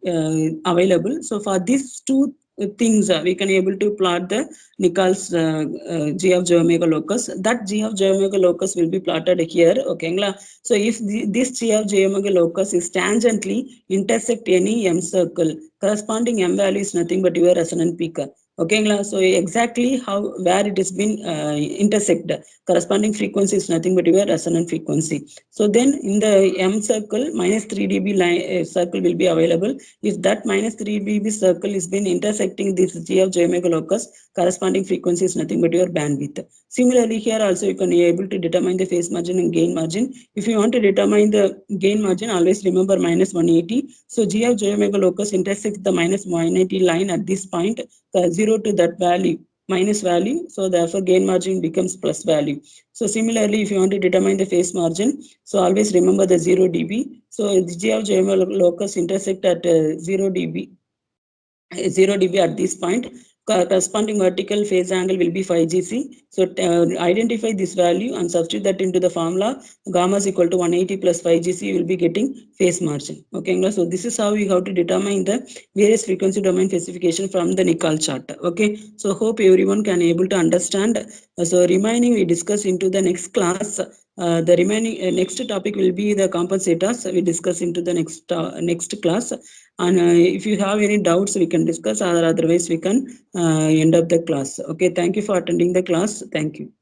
available. So for these two things, we can able to plot the Nicol's g of j omega locus. That g of j omega locus will be plotted here. Okay, so if this g of j omega locus is tangentially intersect any m circle, corresponding m value is nothing but your resonant peak. Okay, so exactly how where it has been intersect, corresponding frequency is nothing but your resonant frequency. So then in the m circle, minus 3 dB line, circle will be available. If that minus 3 dB circle is been intersecting this g of j omega locus, corresponding frequency is nothing but your bandwidth. Similarly, here also you can be able to determine the phase margin and gain margin. If you want to determine the gain margin, always remember minus 180. So g of j omega locus intersects the minus 180 line at this point, 0 to that value minus value. So therefore gain margin becomes plus value. So similarly, if you want to determine the phase margin, so always remember the 0 dB. So the g of j omega locus intersect at 0 dB 0 dB at this point. Corresponding vertical phase angle will be 5gc. So identify this value and substitute that into the formula. Gamma is equal to 180 plus 5gc. You will be getting phase margin. Okay, so this is how you have to determine the various frequency domain specification from the Nicol chart. Okay, so hope everyone can able to understand. So remaining we discuss into the next class. The remaining next topic will be the compensators. We discuss into the next class. And if you have any doubts, we can discuss, or otherwise we can end up the class. Okay, thank you for attending the class. Thank you.